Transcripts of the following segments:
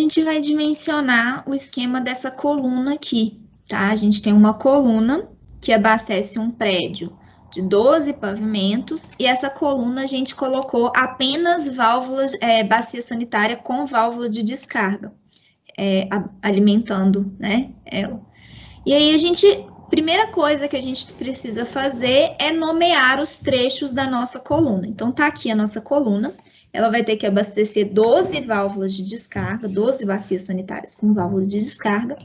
gente vai dimensionar o esquema dessa coluna aqui, tá? A gente tem uma coluna que abastece um prédio de 12 pavimentos e essa coluna a gente colocou apenas válvulas, bacia sanitária com válvula de descarga, alimentando, né, ela. E aí primeira coisa que a gente precisa fazer é nomear os trechos da nossa coluna. Então tá aqui a nossa coluna. Ela vai ter que abastecer 12 válvulas de descarga, 12 bacias sanitárias com válvula de descarga.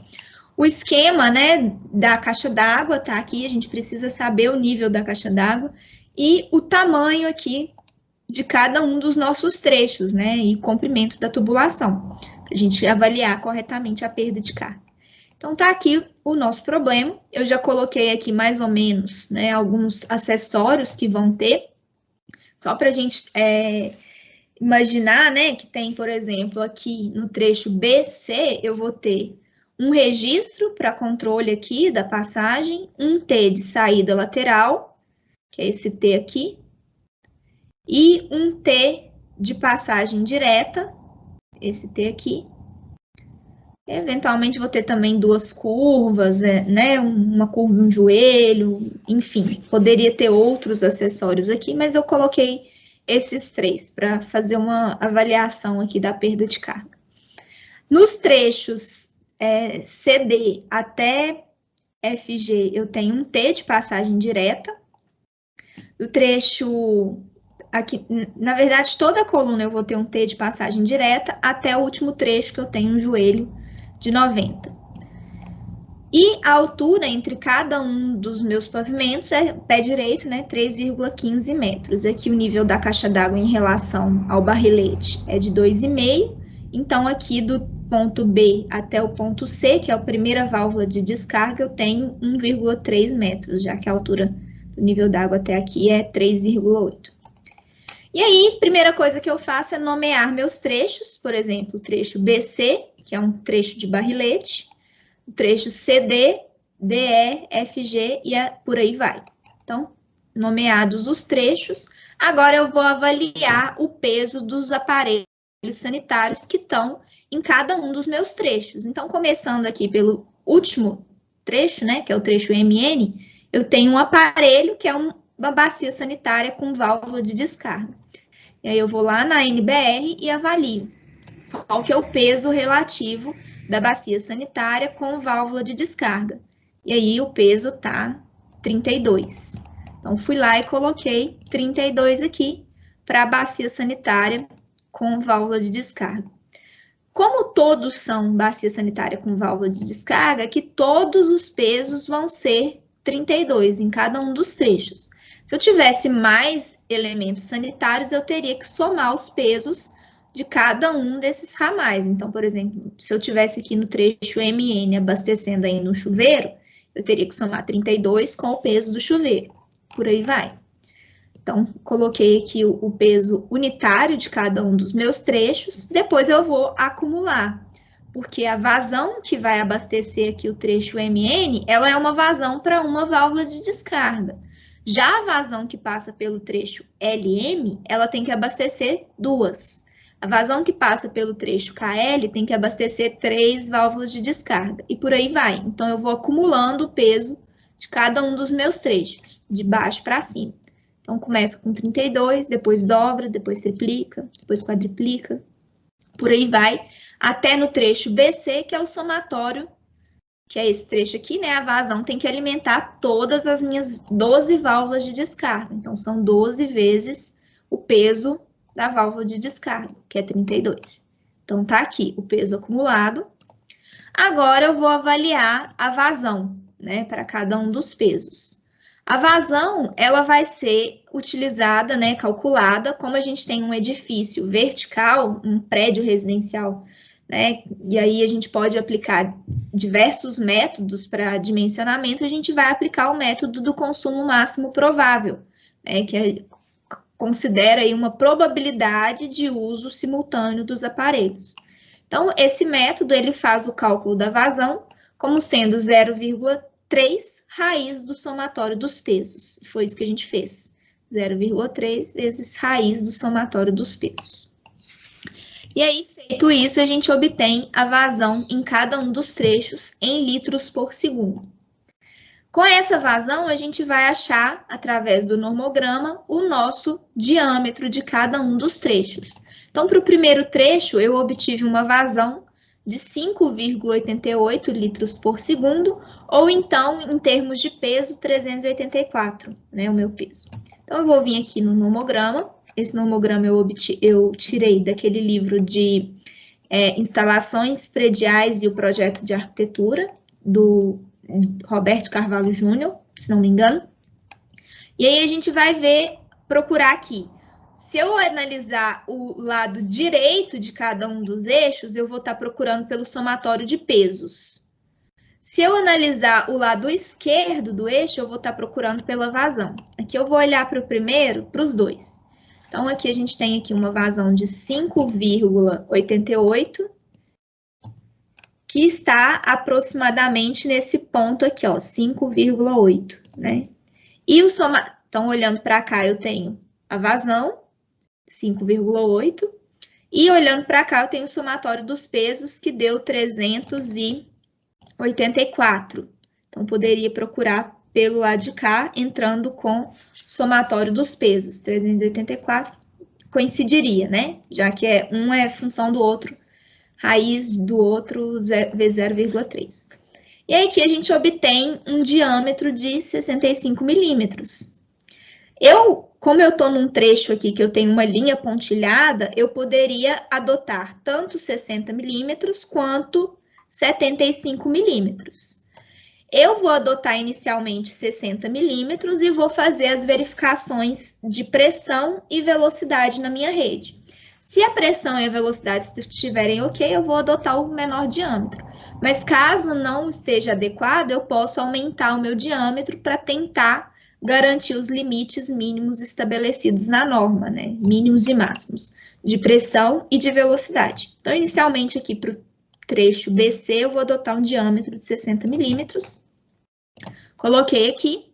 O esquema, né, da caixa d'água tá aqui, a gente precisa saber o nível da caixa d'água e o tamanho aqui de cada um dos nossos trechos, né, e comprimento da tubulação, para a gente avaliar corretamente a perda de carga. Então tá aqui o nosso problema, eu já coloquei aqui mais ou menos, né, alguns acessórios que vão ter, só para a gente imaginar, né, que tem, por exemplo, aqui no trecho BC, eu vou ter um registro para controle aqui da passagem, um T de saída lateral, que é esse T aqui, e um T de passagem direta, esse T aqui. Eventualmente vou ter também duas curvas, né, uma curva no joelho, enfim, poderia ter outros acessórios aqui, mas eu coloquei esses três, para fazer uma avaliação aqui da perda de carga. Nos trechos CD até FG, eu tenho um T de passagem direta. No trecho aqui, na verdade, toda a coluna eu vou ter um T de passagem direta, até o último trecho que eu tenho um joelho de 90. E a altura entre cada um dos meus pavimentos é pé direito, né, 3,15 metros. Aqui o nível da caixa d'água em relação ao barrilete é de 2,5. Então, aqui do ponto B até o ponto C, que é a primeira válvula de descarga, eu tenho 1,3 metros, já que a altura do nível d'água até aqui é 3,8. E aí, primeira coisa que eu faço é nomear meus trechos, por exemplo, o trecho BC, que é um trecho de barrilete, o trecho CD, DE, FG e por aí vai. Então, nomeados os trechos, agora eu vou avaliar o peso dos aparelhos sanitários que estão em cada um dos meus trechos. Então, começando aqui pelo último trecho, né, que é o trecho MN, eu tenho um aparelho que é uma bacia sanitária com válvula de descarga. E aí eu vou lá na NBR e avalio qual que é o peso relativo da bacia sanitária com válvula de descarga. E aí o peso tá 32. Então, fui lá e coloquei 32 aqui para a bacia sanitária com válvula de descarga. Como todos são bacia sanitária com válvula de descarga, que todos os pesos vão ser 32 em cada um dos trechos. Se eu tivesse mais elementos sanitários, eu teria que somar os pesos de cada um desses ramais. Então, por exemplo, se eu tivesse aqui no trecho MN abastecendo aí no chuveiro, eu teria que somar 32 com o peso do chuveiro. Por aí vai. Então, coloquei aqui o peso unitário de cada um dos meus trechos, depois eu vou acumular, porque a vazão que vai abastecer aqui o trecho MN, ela é uma vazão para uma válvula de descarga. Já a vazão que passa pelo trecho LM, ela tem que abastecer duas. A vazão que passa pelo trecho KL tem que abastecer 3 válvulas de descarga, e por aí vai. Então, eu vou acumulando o peso de cada um dos meus trechos, de baixo para cima. Então, começa com 32, depois dobra, depois triplica, depois quadriplica, por aí vai, até no trecho BC, que é o somatório, que é esse trecho aqui, né? A vazão tem que alimentar todas as minhas 12 válvulas de descarga. Então, são 12 vezes o peso da válvula de descarga, que é 32. Então, tá aqui o peso acumulado. Agora, eu vou avaliar a vazão, né? Para cada um dos pesos. A vazão, ela vai ser utilizada, né, calculada, como a gente tem um edifício vertical, um prédio residencial, né, e aí a gente pode aplicar diversos métodos para dimensionamento, a gente vai aplicar o método do consumo máximo provável, né, que considera aí uma probabilidade de uso simultâneo dos aparelhos. Então, esse método, ele faz o cálculo da vazão como sendo 0,3 raiz do somatório dos pesos. Foi isso que a gente fez. 0,3 vezes raiz do somatório dos pesos. E aí, feito isso, a gente obtém a vazão em cada um dos trechos em litros por segundo. Com essa vazão, a gente vai achar, através do normograma, o nosso diâmetro de cada um dos trechos. Então, para o primeiro trecho, eu obtive uma vazão de 5,88 litros por segundo, ou então, em termos de peso, 384, né, o meu peso. Então, eu vou vir aqui no normograma. Esse normograma eu tirei daquele livro de instalações prediais e o projeto de arquitetura, do Roberto Carvalho Júnior, se não me engano. E aí a gente vai procurar aqui. Se eu analisar o lado direito de cada um dos eixos, eu vou estar procurando pelo somatório de pesos. Se eu analisar o lado esquerdo do eixo, eu vou estar procurando pela vazão. Aqui eu vou olhar para o primeiro, para os dois. Então, aqui a gente tem aqui uma vazão de 5,88, que está aproximadamente nesse ponto aqui, ó, 5,8, né? E o então, olhando para cá, eu tenho a vazão, 5,8, e olhando para cá, eu tenho o somatório dos pesos, que deu 384. Então, poderia procurar pelo lado de cá, entrando com somatório dos pesos, 384, coincidiria, né? Já que um é função do outro, raiz do outro vezes 0,3. E aí aqui a gente obtém um diâmetro de 65 milímetros. Como eu estou num trecho aqui que eu tenho uma linha pontilhada, eu poderia adotar tanto 60 milímetros quanto 75 milímetros. Eu vou adotar inicialmente 60 milímetros e vou fazer as verificações de pressão e velocidade na minha rede. Se a pressão e a velocidade estiverem ok, eu vou adotar o menor diâmetro. Mas caso não esteja adequado, eu posso aumentar o meu diâmetro para tentar garantir os limites mínimos estabelecidos na norma, né? Mínimos e máximos de pressão e de velocidade. Então, inicialmente aqui para o trecho BC, eu vou adotar um diâmetro de 60 milímetros. Coloquei aqui.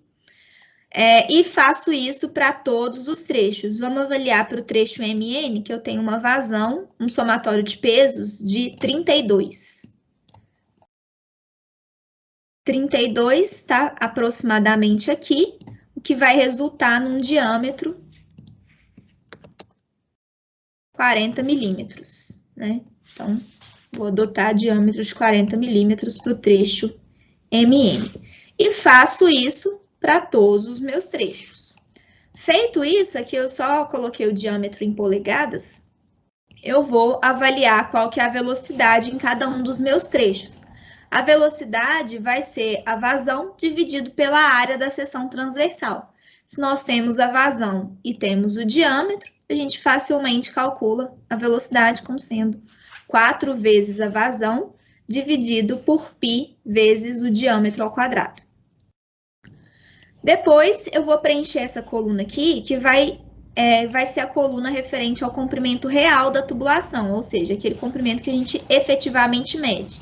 E faço isso para todos os trechos. Vamos avaliar para o trecho MN, que eu tenho uma vazão, um somatório de pesos de 32. 32 está aproximadamente aqui, o que vai resultar num diâmetro 40 milímetros, né? Então, vou adotar diâmetro de 40 milímetros para o trecho MN. E faço isso para todos os meus trechos. Feito isso, aqui eu só coloquei o diâmetro em polegadas, eu vou avaliar qual que é a velocidade em cada um dos meus trechos. A velocidade vai ser a vazão dividido pela área da seção transversal. Se nós temos a vazão e temos o diâmetro, a gente facilmente calcula a velocidade como sendo 4 vezes a vazão dividido por π vezes o diâmetro ao quadrado. Depois, eu vou preencher essa coluna aqui, que vai ser a coluna referente ao comprimento real da tubulação, ou seja, aquele comprimento que a gente efetivamente mede.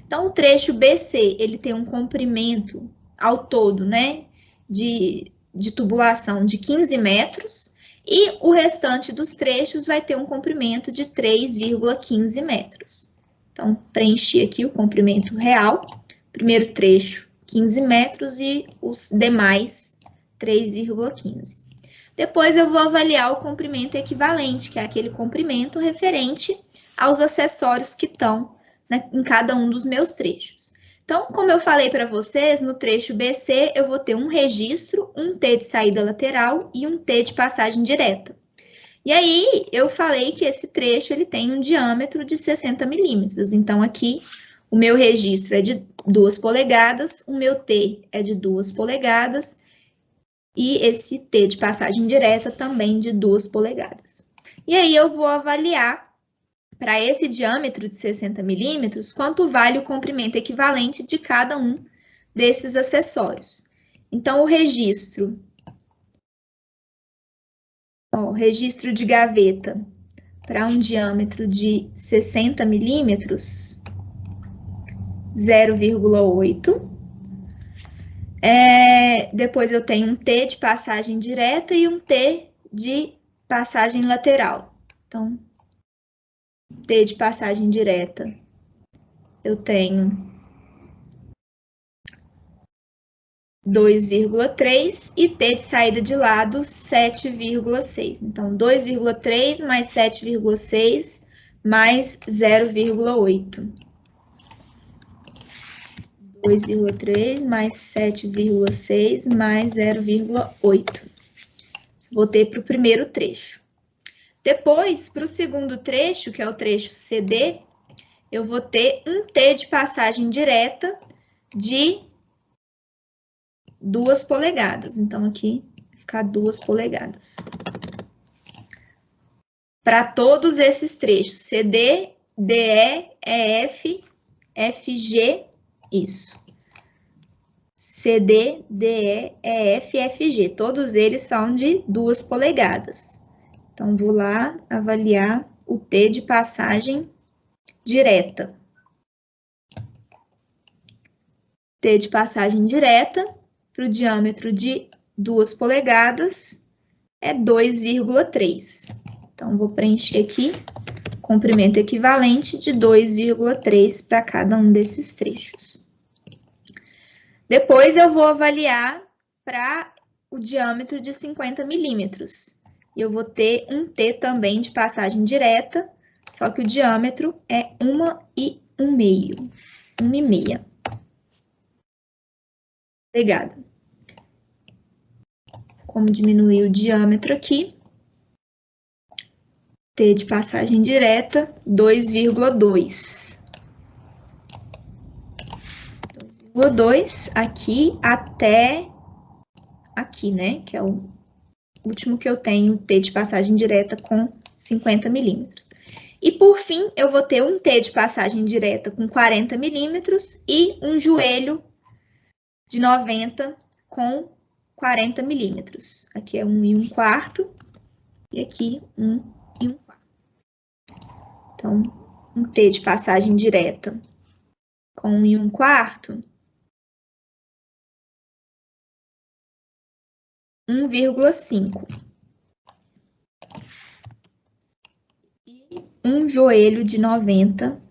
Então, o trecho BC, ele tem um comprimento ao todo, né, de tubulação de 15 metros, e o restante dos trechos vai ter um comprimento de 3,15 metros. Então, preenchi aqui o comprimento real, primeiro trecho, 15 metros e os demais 3,15. Depois eu vou avaliar o comprimento equivalente, que é aquele comprimento referente aos acessórios que estão em cada um dos meus trechos. Então, como eu falei para vocês, no trecho BC eu vou ter um registro, um T de saída lateral e um T de passagem direta. E aí, eu falei que esse trecho ele tem um diâmetro de 60 milímetros. Então, aqui, o meu registro é de 2 polegadas, o meu T é de 2 polegadas, e esse T de passagem direta também de 2 polegadas. E aí, eu vou avaliar, para esse diâmetro de 60 milímetros, quanto vale o comprimento equivalente de cada um desses acessórios. Então, o registro de gaveta para um diâmetro de 60 milímetros, 0,8. Depois eu tenho um T de passagem direta e um T de passagem lateral. Então, T de passagem direta, eu tenho 2,3 e T de saída de lado, 7,6. Então, 2,3 mais 7,6 mais 0,8. 2,3 mais 7,6 mais 0,8. Voltei para o primeiro trecho. Depois, para o segundo trecho, que é o trecho CD, eu vou ter um T de passagem direta de 2 polegadas. Então, aqui vai ficar 2 polegadas. Para todos esses trechos, CD, DE, EF, FG, isso. CD, DE, EF, FG. Todos eles são de 2 polegadas. Então, vou lá avaliar o T de passagem direta. T de passagem direta para o diâmetro de 2 polegadas é 2,3. Então, vou preencher aqui comprimento equivalente de 2,3 para cada um desses trechos. Depois, eu vou avaliar para o diâmetro de 50 milímetros. E eu vou ter um T também de passagem direta, só que o diâmetro é 1,5. 1,5. Obrigada. Como diminuir o diâmetro aqui? T de passagem direta, 2,2. 2,2 aqui até aqui, né? Que é o último que eu tenho, T de passagem direta com 50 milímetros. E, por fim, eu vou ter um T de passagem direta com 40 milímetros e um joelho de 90 com 40 milímetros. Aqui é 1,25 e aqui 1,25. Então, um T de passagem direta com 1,25, 1,5. E um joelho de 90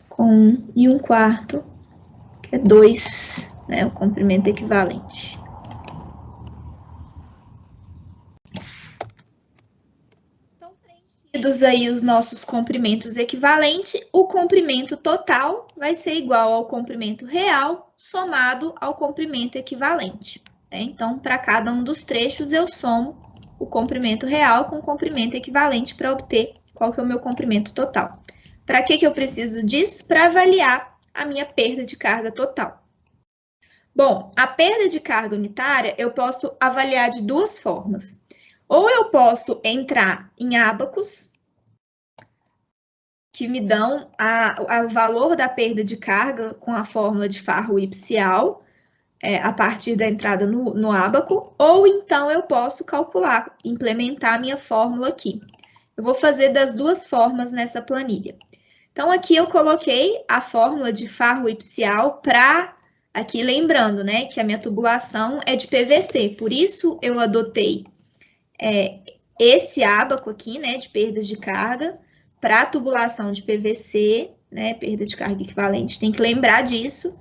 com 1,25, que é 2, né, o comprimento equivalente. Então, preenchidos aí os nossos comprimentos equivalentes, o comprimento total vai ser igual ao comprimento real somado ao comprimento equivalente. Né? Então, para cada um dos trechos, eu somo o comprimento real com o comprimento equivalente para obter qual que é o meu comprimento total. Para que eu preciso disso? Para avaliar a minha perda de carga total. Bom, a perda de carga unitária eu posso avaliar de duas formas. Ou eu posso entrar em ábacos, que me dão o valor da perda de carga com a fórmula de Farrow-Ipsial, a partir da entrada no ábaco, ou então eu posso calcular, implementar a minha fórmula aqui. Eu vou fazer das duas formas nessa planilha. Então, aqui eu coloquei a fórmula de Farrow-Ipsial para, aqui lembrando, né, que a minha tubulação é de PVC, por isso eu adotei esse ábaco aqui, né, de perdas de carga, para a tubulação de PVC, né, perda de carga equivalente, tem que lembrar disso,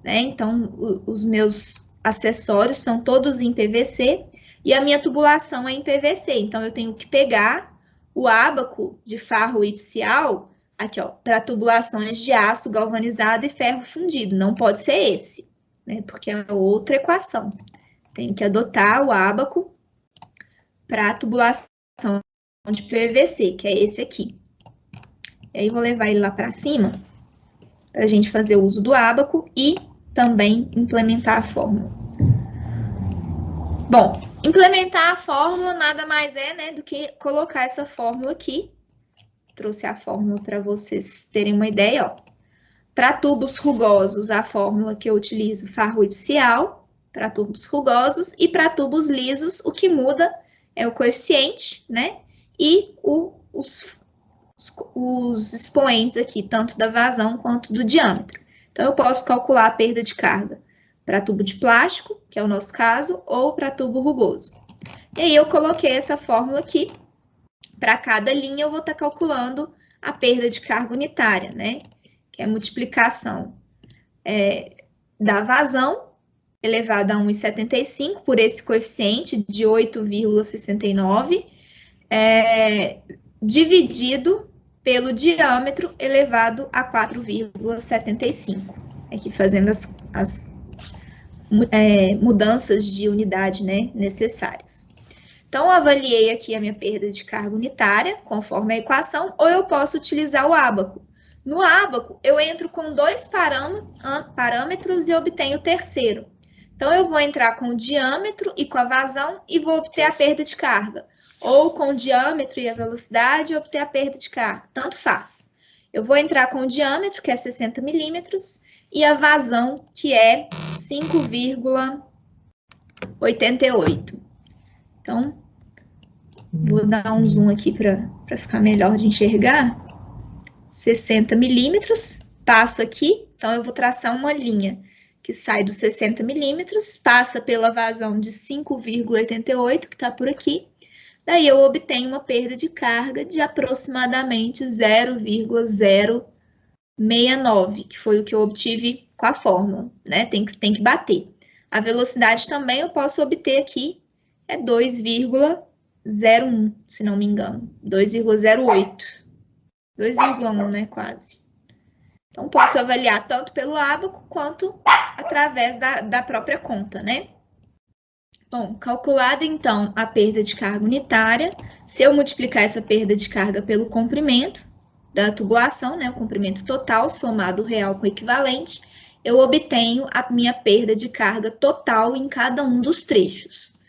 né, então os meus acessórios são todos em PVC, e a minha tubulação é em PVC, então eu tenho que pegar o ábaco de Farrow-Ipsial, aqui, ó, para tubulações de aço galvanizado e ferro fundido. Não pode ser esse, né? Porque é outra equação. Tenho que adotar o ábaco para tubulação de PVC, que é esse aqui. E aí, vou levar ele lá para cima, para a gente fazer uso do ábaco e também implementar a fórmula. Bom, implementar a fórmula nada mais é, né, do que colocar essa fórmula aqui. Trouxe a fórmula para vocês terem uma ideia, ó. Para tubos rugosos, a fórmula que eu utilizo, Farrow-Ipsial, para tubos rugosos, e para tubos lisos, o que muda é o coeficiente, né? E os expoentes aqui, tanto da vazão quanto do diâmetro. Então, eu posso calcular a perda de carga para tubo de plástico, que é o nosso caso, ou para tubo rugoso. E aí, eu coloquei essa fórmula aqui para cada linha eu vou estar calculando a perda de carga unitária, né? Que é a multiplicação da vazão elevado a 1,75 por esse coeficiente de 8,69, dividido pelo diâmetro elevado a 4,75. Aqui fazendo as mudanças de unidade, né, necessárias. Então, eu avaliei aqui a minha perda de carga unitária, conforme a equação, ou eu posso utilizar o ábaco. No ábaco, eu entro com 2 parâmetros e obtenho o terceiro. Então, eu vou entrar com o diâmetro e com a vazão e vou obter a perda de carga. Ou com o diâmetro e a velocidade e obter a perda de carga. Tanto faz. Eu vou entrar com o diâmetro, que é 60 milímetros, e a vazão, que é 5,88. Então, vou dar um zoom aqui para ficar melhor de enxergar. 60 milímetros, passo aqui, então eu vou traçar uma linha que sai dos 60 milímetros, passa pela vazão de 5,88, que está por aqui. Daí eu obtenho uma perda de carga de aproximadamente 0,069, que foi o que eu obtive com a fórmula, né? Tem que bater. A velocidade também eu posso obter aqui, é 2,01, se não me engano, 2,08. 2,1, né, quase. Então, posso avaliar tanto pelo ábaco quanto através da própria conta, né? Bom, calculada, então, a perda de carga unitária, se eu multiplicar essa perda de carga pelo comprimento da tubulação, né, o comprimento total somado o real com o equivalente, eu obtenho a minha perda de carga total em cada um dos trechos.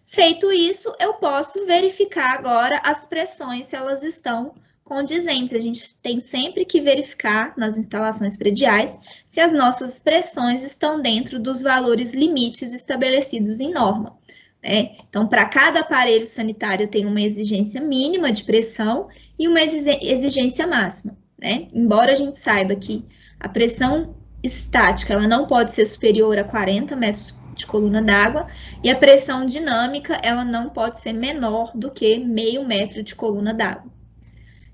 Feito isso, eu posso verificar agora as pressões, se elas estão condizentes. A gente tem sempre que verificar nas instalações prediais se as nossas pressões estão dentro dos valores limites estabelecidos em norma, né? Então, para cada aparelho sanitário tem uma exigência mínima de pressão e uma exigência máxima, né? Embora a gente saiba que a pressão estática ela não pode ser superior a 40 metros de coluna d'água, e a pressão dinâmica ela não pode ser menor do que meio metro de coluna d'água.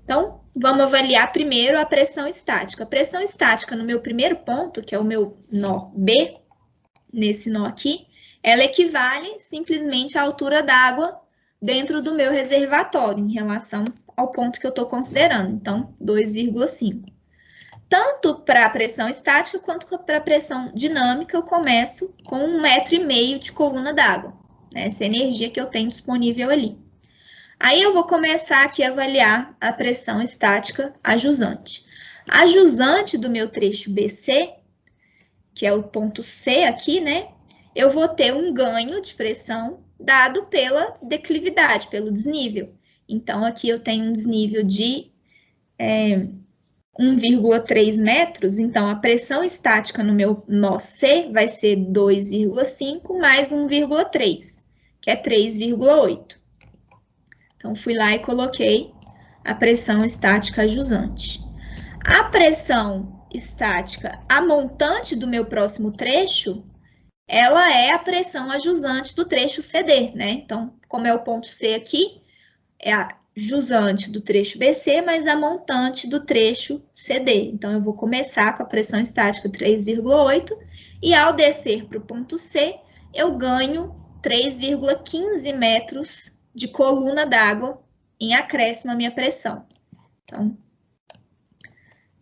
Então, vamos avaliar primeiro a pressão estática. A pressão estática no meu primeiro ponto, que é o meu nó B, nesse nó aqui, ela equivale simplesmente à altura d'água dentro do meu reservatório, em relação ao ponto que eu estou considerando, então 2,5. Tanto para a pressão estática quanto para a pressão dinâmica, eu começo com 1,5 metro de coluna d'água, né? Essa energia que eu tenho disponível ali. Aí eu vou começar aqui a avaliar a pressão estática a jusante. A jusante do meu trecho BC, que é o ponto C aqui, né? Eu vou ter um ganho de pressão dado pela declividade, pelo desnível. Então, aqui eu tenho um desnível de 1,3 metros, então a pressão estática no meu nó C vai ser 2,5 mais 1,3, que é 3,8. Então, fui lá e coloquei a pressão estática jusante. A pressão estática a montante do meu próximo trecho, ela é a pressão ajusante do trecho CD, né? Então, como é o ponto C aqui, é a jusante do trecho BC, mas a montante do trecho CD. Então, eu vou começar com a pressão estática 3,8 e ao descer para o ponto C, eu ganho 3,15 metros de coluna d'água em acréscimo à minha pressão.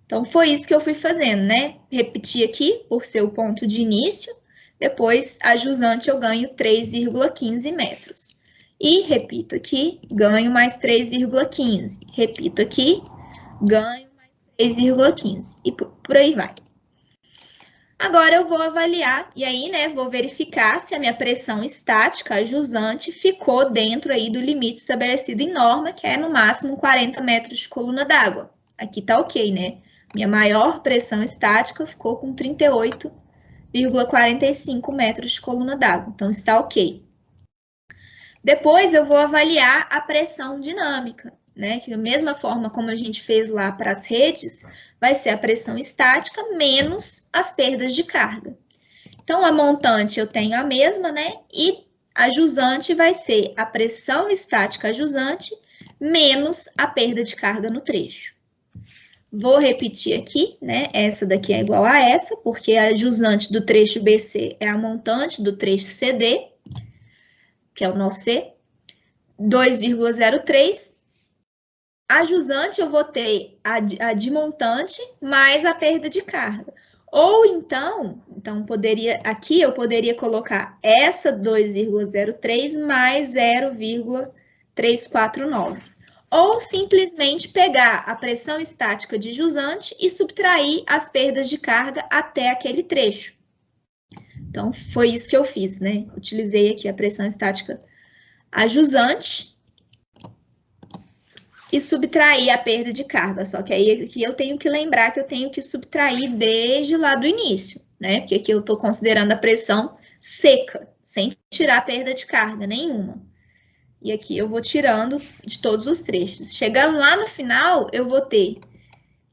Então, foi isso que eu fui fazendo, né? Repeti aqui, por ser o ponto de início, depois, a jusante, eu ganho 3,15 metros. E repito aqui, ganho mais 3,15. Repito aqui, ganho mais 3,15. E por aí vai. Agora eu vou avaliar, e aí, né, vou verificar se a minha pressão estática, a jusante, ficou dentro aí do limite estabelecido em norma, que é no máximo 40 metros de coluna d'água. Aqui tá ok, né? Minha maior pressão estática ficou com 38,45 metros de coluna d'água, então está ok. Depois eu vou avaliar a pressão dinâmica, né? Que da mesma forma como a gente fez lá para as redes, vai ser a pressão estática menos as perdas de carga. Então, a montante eu tenho a mesma, né? E a jusante vai ser a pressão estática jusante menos a perda de carga no trecho. Vou repetir aqui, né? Essa daqui é igual a essa, porque a jusante do trecho BC é a montante do trecho CD, que é o nó C, 2,03. A jusante eu vou ter a de montante mais a perda de carga. Ou então aqui eu poderia colocar essa 2,03 mais 0,349. Ou simplesmente pegar a pressão estática de jusante e subtrair as perdas de carga até aquele trecho. Então, foi isso que eu fiz, né? Utilizei aqui a pressão estática a jusante e subtrair a perda de carga. Só que aí aqui eu tenho que lembrar que eu tenho que subtrair desde lá do início, né? Porque aqui eu estou considerando a pressão seca, sem tirar a perda de carga nenhuma. E aqui eu vou tirando de todos os trechos. Chegando lá no final, eu vou ter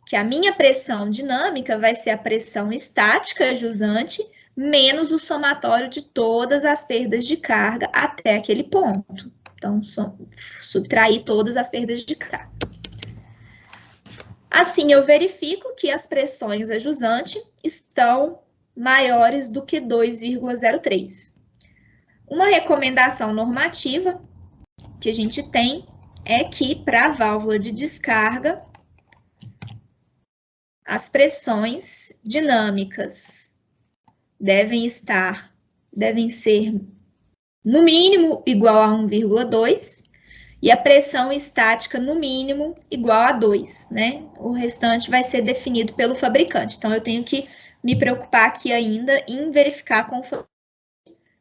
que a minha pressão dinâmica vai ser a pressão estática jusante menos o somatório de todas as perdas de carga até aquele ponto. Então, subtrair todas as perdas de carga. Assim, eu verifico que as pressões a jusante estão maiores do que 2,03. Uma recomendação normativa que a gente tem é que para a válvula de descarga, as pressões dinâmicas devem ser no mínimo igual a 1,2 e a pressão estática no mínimo igual a 2, né? O restante vai ser definido pelo fabricante. Então, eu tenho que me preocupar aqui ainda em verificar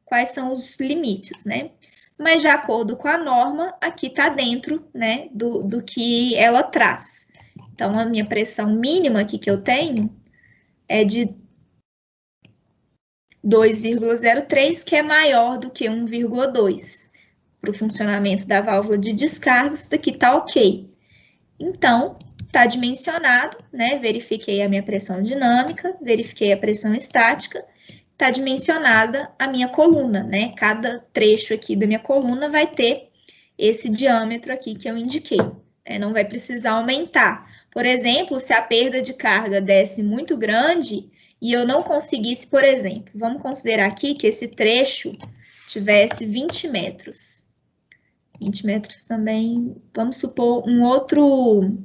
quais são os limites, né? Mas, de acordo com a norma, aqui está dentro, né, do que ela traz. Então, a minha pressão mínima aqui que eu tenho é de 2,03, que é maior do que 1,2. Para o funcionamento da válvula de descarga, isso daqui está ok. Então, está dimensionado, né? Verifiquei a minha pressão dinâmica, verifiquei a pressão estática, está dimensionada a minha coluna, né? Cada trecho aqui da minha coluna vai ter esse diâmetro aqui que eu indiquei. Não vai precisar aumentar. Por exemplo, se a perda de carga desse muito grande e eu não conseguisse, por exemplo, vamos considerar aqui que esse trecho tivesse 20 metros. 20 metros também, vamos supor um outro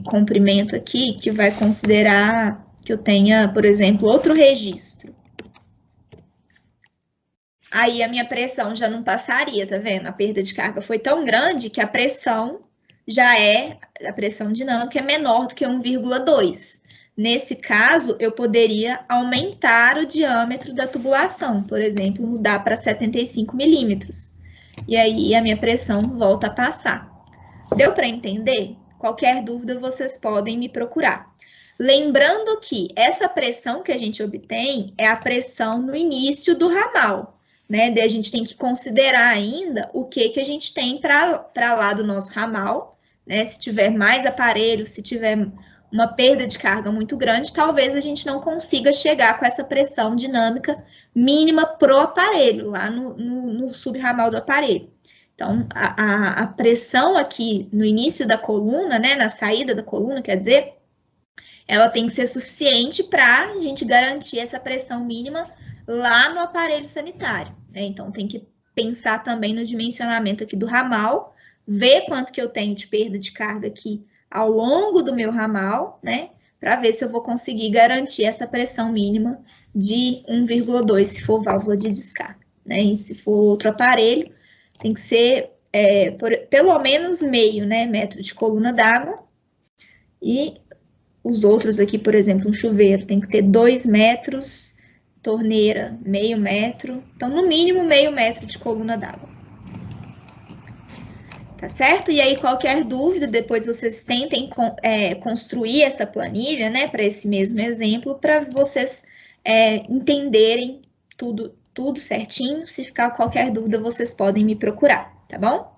comprimento aqui que vai considerar que eu tenha, por exemplo, outro registro. Aí a minha pressão já não passaria, tá vendo? A perda de carga foi tão grande que a pressão dinâmica é menor do que 1,2. Nesse caso, eu poderia aumentar o diâmetro da tubulação, por exemplo, mudar para 75 milímetros. E aí a minha pressão volta a passar. Deu para entender? Qualquer dúvida, vocês podem me procurar. Lembrando que essa pressão que a gente obtém é a pressão no início do ramal, né? Daí a gente tem que considerar ainda o que a gente tem para lá do nosso ramal, né? Se tiver mais aparelho, se tiver uma perda de carga muito grande, talvez a gente não consiga chegar com essa pressão dinâmica mínima pro aparelho, lá no subramal do aparelho. Então, a pressão aqui no início da coluna, né, na saída da coluna, quer dizer, ela tem que ser suficiente para a gente garantir essa pressão mínima lá no aparelho sanitário, né? Então, tem que pensar também no dimensionamento aqui do ramal, ver quanto que eu tenho de perda de carga aqui ao longo do meu ramal, né, para ver se eu vou conseguir garantir essa pressão mínima de 1,2 se for válvula de descarga, né, e se for outro aparelho, tem que ser pelo menos meio, né, metro de coluna d'água, e os outros aqui, por exemplo, um chuveiro tem que ter 2 metros, torneira meio metro, então no mínimo meio metro de coluna d'água. Tá certo? E aí, qualquer dúvida, depois vocês tentem construir essa planilha, né, para esse mesmo exemplo, para vocês entenderem tudo certinho. Se ficar qualquer dúvida, vocês podem me procurar, tá bom?